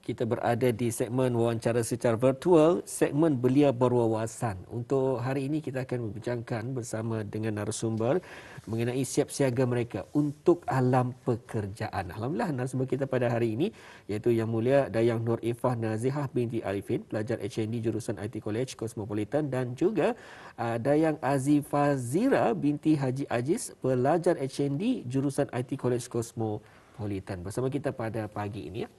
Kita berada di segmen wawancara secara virtual, segmen Belia Berwawasan. Untuk hari ini kita akan membincangkan bersama dengan narasumber mengenai siap siaga mereka untuk alam pekerjaan. Alhamdulillah, narasumber kita pada hari ini iaitu Yang Mulia Dayang Nur Ifah Nazihah binti Arifin, pelajar HND jurusan IT College Cosmopolitan, dan juga Dayang Azifah Zira binti Haji Aziz, pelajar HND jurusan IT College Cosmopolitan. Bersama kita pada pagi ini ya.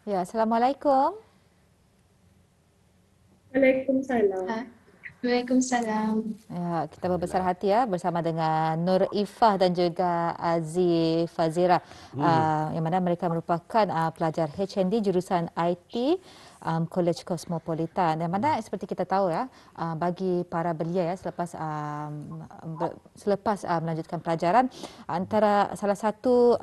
Ya, Assalamualaikum. Waalaikumsalam. Waalaikumsalam. Ya, kita berbesar hati ya bersama dengan Nur Ifah dan juga Aziz Fazira, yang mana mereka merupakan pelajar HND jurusan IT College Cosmopolitan. Yang mana seperti kita tahu ya, bagi para belia ya selepas melanjutkan pelajaran, antara salah satu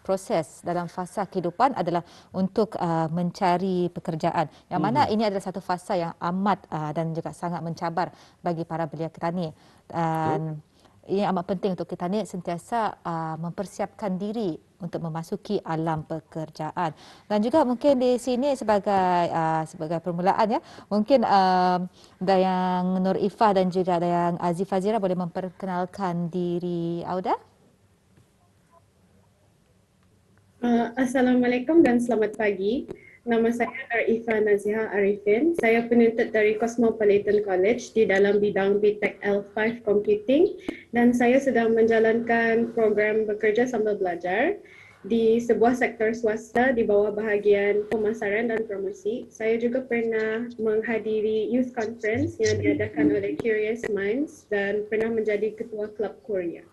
proses dalam fasa kehidupan adalah untuk mencari pekerjaan. Yang mana ini adalah satu fasa yang amat dan juga sangat mencabar bagi para belia petani. Dan ini amat penting untuk kita ni sentiasa mempersiapkan diri untuk memasuki alam pekerjaan. Dan juga mungkin di sini sebagai permulaan ya, mungkin Dayang Nur Ifah dan juga Dayang Aziz Fazira boleh memperkenalkan diri Auda. Assalamualaikum dan selamat pagi. Nama saya Nur Ifah Nazihah Arifin. Saya penuntut dari Cosmopolitan College di dalam bidang BTech L5 Computing, dan saya sedang menjalankan program bekerja sambil belajar di sebuah sektor swasta di bawah bahagian pemasaran dan promosi. Saya juga pernah menghadiri youth conference yang diadakan oleh Curious Minds dan pernah menjadi ketua Klub Korea.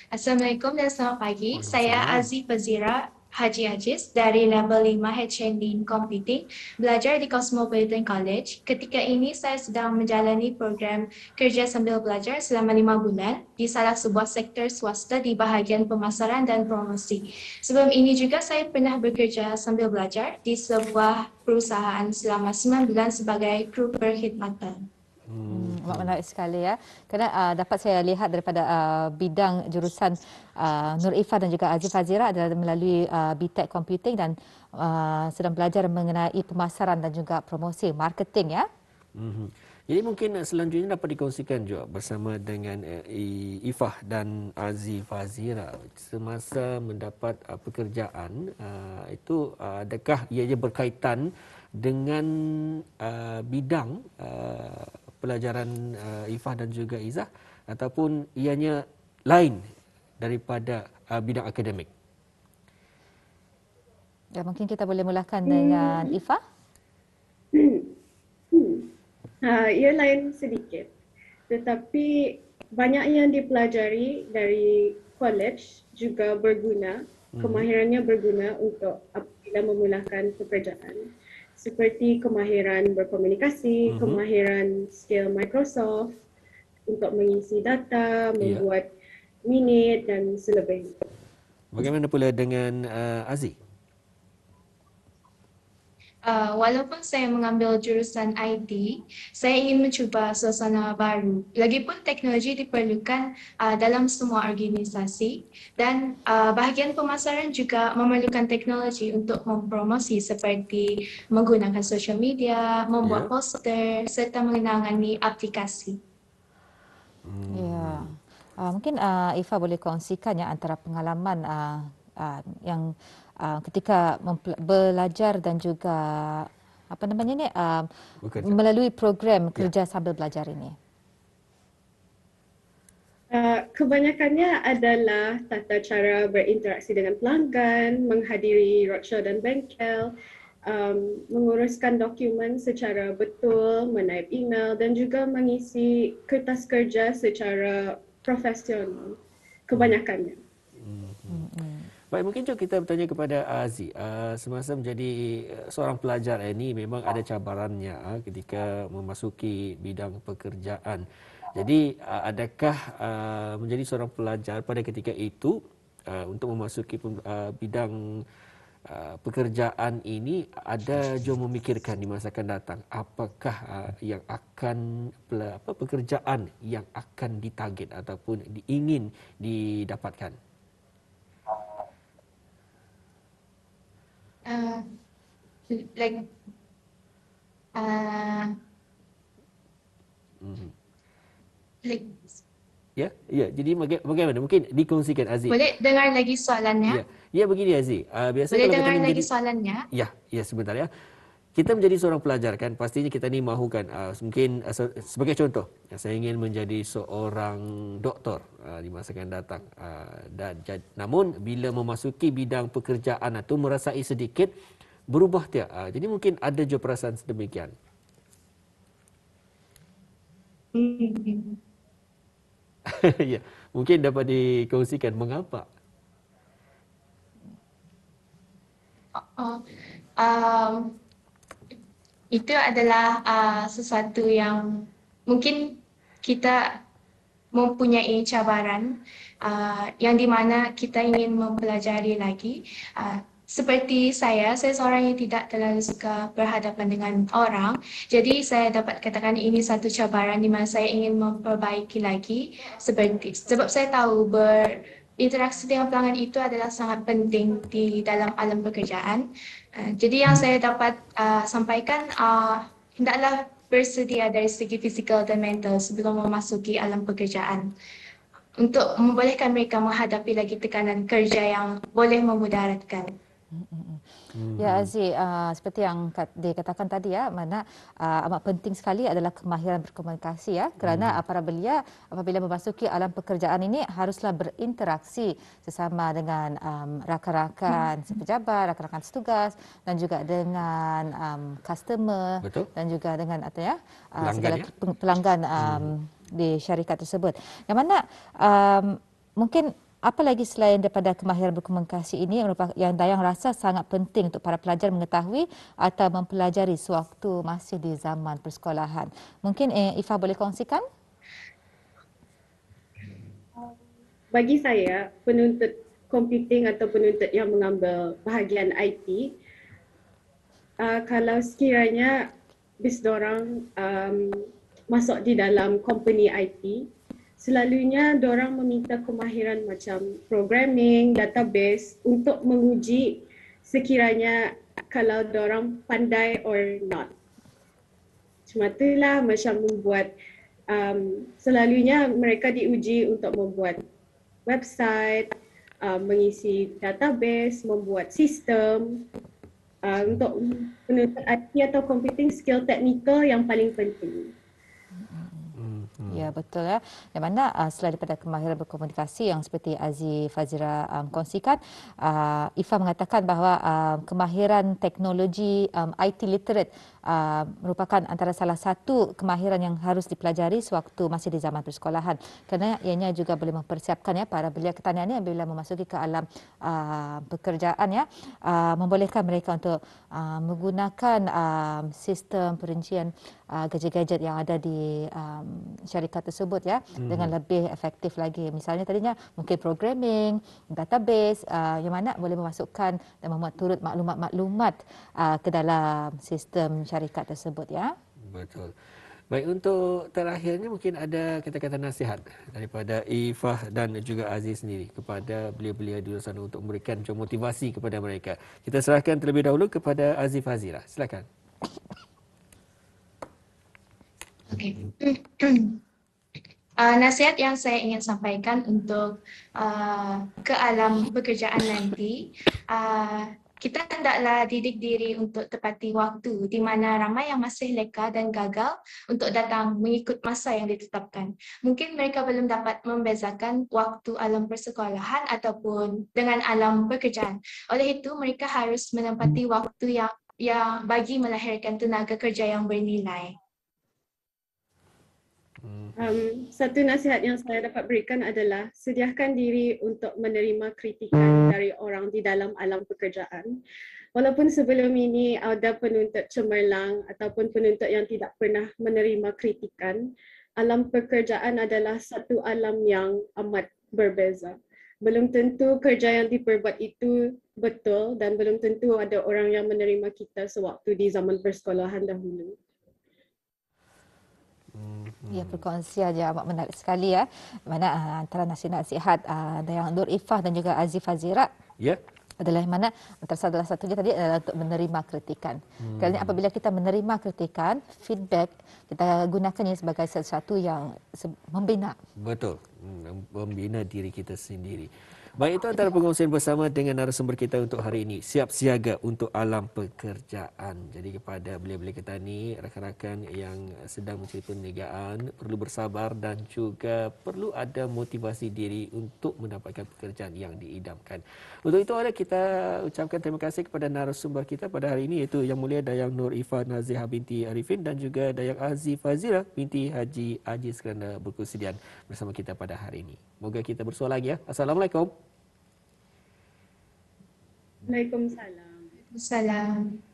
Assalamualaikum dan selamat pagi. Saya Aziz Fazira Haji Aziz dari level 5 HND in Computing, belajar di Cosmopolitan College. Ketika ini saya sedang menjalani program kerja sambil belajar selama 5 bulan di salah sebuah sektor swasta di bahagian pemasaran dan promosi. Sebelum ini juga saya pernah bekerja sambil belajar di sebuah perusahaan selama 9 bulan sebagai kru perkhidmatan. Amat menarik sekali ya. Kerana dapat saya lihat daripada bidang jurusan Nur Ifah dan juga Aziz Fazira adalah melalui BTech Computing dan sedang belajar mengenai pemasaran dan juga promosi, marketing ya. Jadi mungkin selanjutnya dapat dikongsikan juga bersama dengan Ifah dan Aziz Fazira, semasa mendapat pekerjaan itu adakah ia berkaitan dengan bidang pelajaran Ifah dan juga Izzah, ataupun ianya lain daripada bidang akademik? Ya, mungkin kita boleh mulakan dengan Ifah. Ia lain sedikit, tetapi banyak yang dipelajari dari college juga berguna, kemahirannya berguna untuk apabila memulakan pekerjaan. Seperti kemahiran berkomunikasi, kemahiran skill Microsoft untuk mengisi data, membuat minit dan selebihnya. Bagaimana pula dengan Aziz? Walaupun saya mengambil jurusan IT, saya ingin mencuba suasana baru. Lagipun teknologi diperlukan dalam semua organisasi, dan bahagian pemasaran juga memerlukan teknologi untuk mempromosi seperti menggunakan social media, membuat poster serta mengenangani aplikasi. Ya. Mungkin Ifah boleh kongsikan ya antara pengalaman yang ketika belajar dan juga apa namanya ni melalui program kerja sambil belajar ini. Kebanyakannya adalah tata cara berinteraksi dengan pelanggan, menghadiri roadshow dan bengkel, menguruskan dokumen secara betul, menaip email dan juga mengisi kertas kerja secara profesional. Kebanyakannya. Baik, mungkin jom kita bertanya kepada Aziz. Semasa menjadi seorang pelajar ini memang ada cabarannya ketika memasuki bidang pekerjaan. Jadi adakah menjadi seorang pelajar pada ketika itu untuk memasuki bidang pekerjaan ini ada jom memikirkan di masa akan datang apakah yang akan pekerjaan yang akan ditarget ataupun ingin didapatkan? uh, like uh, like Ya, ya. Jadi bagaimana? Mungkin dikongsikan Aziz. boleh dengar lagi soalannya? Ya, ya begini Aziz. Biasanya Boleh kalau kita dengar ni lagi menjadi soalannya? ya, ya sebentar ya. Kita menjadi seorang pelajar kan, pastinya kita ni mahukan mungkin sebagai contoh, saya ingin menjadi seorang doktor di masa akan datang. Namun bila memasuki bidang pekerjaan atau merasai sedikit berubah tiap. Jadi mungkin ada je perasaan sedemikian. Hmm. Ya, mungkin dapat dikongsikan mengapa. Oh, um, itu adalah sesuatu yang mungkin kita mempunyai cabaran yang di mana kita ingin mempelajari lagi. Seperti saya seorang yang tidak terlalu suka berhadapan dengan orang. Jadi saya dapat katakan ini satu cabaran di mana saya ingin memperbaiki lagi. Sebab saya tahu berinteraksi dengan pelanggan itu adalah sangat penting di dalam alam pekerjaan. Jadi yang saya dapat sampaikan hendaklah bersedia dari segi fizikal dan mental sebelum memasuki alam pekerjaan untuk membolehkan mereka menghadapi lagi tekanan kerja yang boleh memudaratkan. Ya Aziz, seperti yang dikatakan tadi ya, mana amat penting sekali adalah kemahiran berkomunikasi ya, kerana apabila memasuki alam pekerjaan ini haruslah berinteraksi sesama dengan rakan-rakan sepejabat, rakan-rakan setugas dan juga dengan customer. Betul. Dan juga dengan Pelanggan, segala ya? pelanggan di syarikat tersebut. Yang mana mungkin apa lagi selain daripada kemahiran berkomunikasi ini yang Dayang rasa sangat penting untuk para pelajar mengetahui atau mempelajari sewaktu masih di zaman persekolahan? Mungkin Ifah boleh kongsikan? Bagi saya, penuntut computing atau penuntut yang mengambil bahagian IT, kalau sekiranya bis dorang masuk di dalam company IT, selalunya dorang meminta kemahiran macam programming, database untuk menguji sekiranya kalau dorang pandai or not. Cuma itulah macam membuat, selalunya mereka diuji untuk membuat website, mengisi database, membuat sistem. Untuk penuntut IT atau computing, skill teknikal yang paling penting. Ya, betul ya. Yang mana selain daripada kemahiran berkomunikasi yang seperti Aziz Fazira kongsikan, Ifah mengatakan bahawa kemahiran teknologi IT literate merupakan antara salah satu kemahiran yang harus dipelajari sewaktu masih di zaman persekolahan. Kerana ianya juga boleh mempersiapkan ya para belia ketanian ini bila memasuki ke alam pekerjaan ya, membolehkan mereka untuk menggunakan sistem perincian gadget-gadget yang ada di syarikat tersebut ya, dengan lebih efektif lagi. Misalnya tadinya mungkin programming, database yang mana boleh memasukkan dan memuat turut maklumat-maklumat ke dalam sistem syarikat tersebut ya. Betul. Baik, untuk terakhirnya mungkin ada kata-kata nasihat daripada Ifah dan juga Aziz sendiri kepada belia-belia di luar sana untuk memberikan motivasi kepada mereka. Kita serahkan terlebih dahulu kepada Aziz Fazira. Silakan. Okay. Nasihat yang saya ingin sampaikan untuk ke alam pekerjaan nanti, kita hendaklah didik diri untuk tepati waktu di mana ramai yang masih leka dan gagal untuk datang mengikut masa yang ditetapkan. Mungkin mereka belum dapat membezakan waktu alam persekolahan ataupun dengan alam pekerjaan. Oleh itu, mereka harus menempati waktu yang bagi melahirkan tenaga kerja yang bernilai. Satu nasihat yang saya dapat berikan adalah sediakan diri untuk menerima kritikan dari orang di dalam alam pekerjaan. Walaupun sebelum ini ada penuntut cemerlang ataupun penuntut yang tidak pernah menerima kritikan, alam pekerjaan adalah satu alam yang amat berbeza. Belum tentu kerja yang diperbuat itu betul dan belum tentu ada orang yang menerima kita sewaktu di zaman persekolahan dahulu. Ya, perkongsian je amat menarik sekali ya. Mana antara nasihat-nasihat yang Nur Ifah dan juga Aziz Fazira. Ya. adalah yang mana antara salah satunya tadi adalah untuk menerima kritikan. Kerana apabila kita menerima kritikan, feedback, kita gunakannya sebagai sesuatu yang membina. Betul. Membina diri kita sendiri. Baik, itu antara pengongsian bersama dengan narasumber kita untuk hari ini. Siap siaga untuk alam pekerjaan. Jadi kepada belia-belia kita ni, rakan-rakan yang sedang mencari perniagaan, perlu bersabar dan juga perlu ada motivasi diri untuk mendapatkan pekerjaan yang diidamkan. Untuk itu kita ucapkan terima kasih kepada narasumber kita pada hari ini, iaitu Yang Mulia Dayang Nur Ifah Nazihah binti Arifin dan juga Dayang Aziz Fazira binti Haji Aziz kerana berkesudian bersama kita pada hari ini. Moga kita bersua lagi ya. Assalamualaikum. Waalaikumsalam. Salam.